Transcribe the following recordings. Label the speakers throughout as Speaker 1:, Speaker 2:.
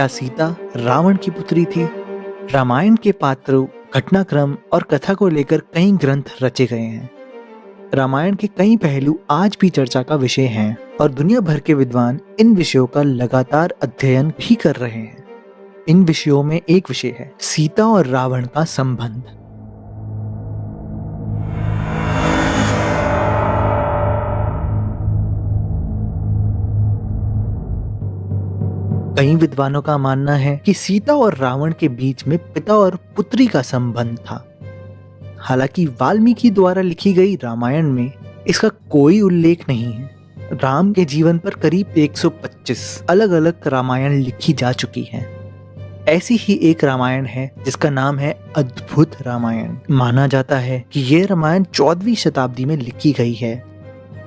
Speaker 1: क्या सीता रावण की पुत्री थी? रामायण के पात्रों, घटनाक्रम और कथा को लेकर कई ग्रंथ रचे गए हैं। रामायण के कई पहलू आज भी चर्चा का विषय हैं और दुनिया भर के विद्वान इन विषयों का लगातार अध्ययन भी कर रहे हैं। इन विषयों में एक विषय है सीता और रावण का संबंध। कई विद्वानों का मानना है कि सीता और रावण के बीच में पिता और पुत्री का संबंध था। हालांकि वाल्मीकि द्वारा लिखी गई रामायण में इसका कोई उल्लेख नहीं है। राम के जीवन पर करीब 125 अलग-अलग रामायण लिखी जा चुकी हैं। ऐसी ही एक रामायण है जिसका नाम है अद्भुत रामायण। माना जाता है कि यह रामायण 14वीं शताब्दी में लिखी गई है।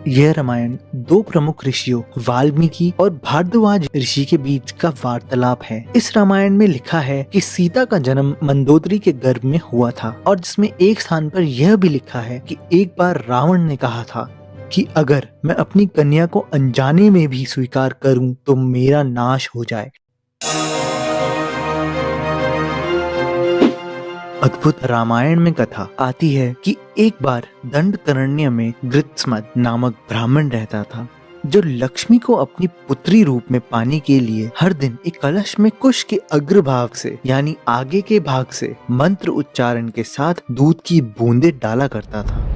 Speaker 1: यह रामायण दो प्रमुख ऋषियों वाल्मीकि और भारद्वाज ऋषि के बीच का वार्तालाप है। इस रामायण में लिखा है कि सीता का जन्म मंदोदरी के गर्भ में हुआ था और जिसमें एक स्थान पर यह भी लिखा है कि एक बार रावण ने कहा था कि अगर मैं अपनी कन्या को अनजाने में भी स्वीकार करूं तो मेरा नाश हो जाए। अद्भुत रामायण में कथा आती है कि एक बार दंडकारण्य में गृत्समत नामक ब्राह्मण रहता था जो लक्ष्मी को अपनी पुत्री रूप में पाने के लिए हर दिन एक कलश में कुश के अग्रभाग से यानी आगे के भाग से मंत्र उच्चारण के साथ दूध की बूंदें डाला करता था।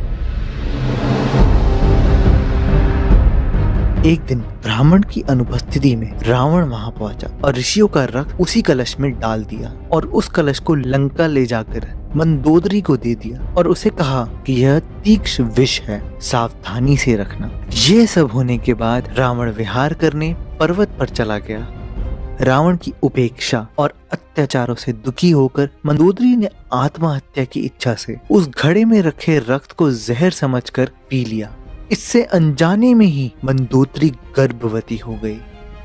Speaker 1: एक दिन ब्राह्मण की अनुपस्थिति में रावण वहां पहुंचा और ऋषियों का रक्त उसी कलश में डाल दिया और उस कलश को लंका ले जाकर मंदोदरी को दे दिया और उसे कहा कि यह तीक्ष्ण विष है, सावधानी से रखना। ये सब होने के बाद रावण विहार करने पर्वत पर चला गया। रावण की उपेक्षा और अत्याचारों से दुखी होकर मंदोदरी ने आत्महत्या की इच्छा से उस घड़े में रखे रक्त को जहर समझकर पी लिया। इससे अनजाने में ही मंदोदरी गर्भवती हो गई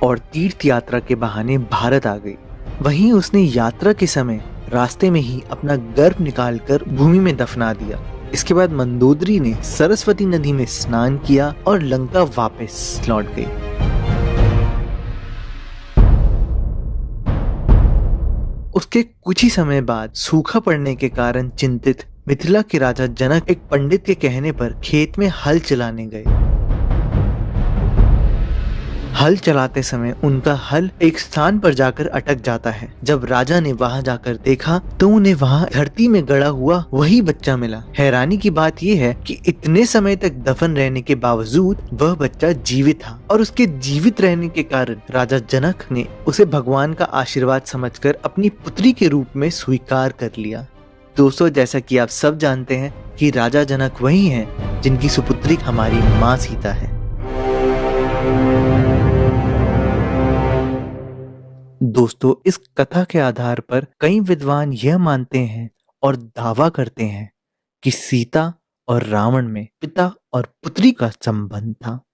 Speaker 1: और तीर्थ यात्रा के बहाने भारत आ गई। वहीं उसने यात्रा के समय रास्ते में ही अपना गर्भ निकालकर भूमि में दफना दिया। इसके बाद मंदोदरी ने सरस्वती नदी में स्नान किया और लंका वापस लौट गई। उसके कुछ ही समय बाद सूखा पड़ने के कारण चिंतित मिथिला के राजा जनक एक पंडित के कहने पर खेत में हल चलाने गए। हल चलाते समय उनका हल एक स्थान पर जाकर अटक जाता है। जब राजा ने वहां जाकर देखा तो उन्हें वहां धरती में गड़ा हुआ वही बच्चा मिला। हैरानी की बात यह है कि इतने समय तक दफन रहने के बावजूद वह बच्चा जीवित था और उसके जीवित रहने के कारण राजा जनक ने उसे भगवान का आशीर्वाद समझकर अपनी पुत्री के रूप में स्वीकार कर लिया। दोस्तों, जैसा कि आप सब जानते हैं कि राजा जनक वही हैं जिनकी सुपुत्री हमारी माँ सीता है। दोस्तों, इस कथा के आधार पर कई विद्वान यह मानते हैं और दावा करते हैं कि सीता और रावण में पिता और पुत्री का संबंध था।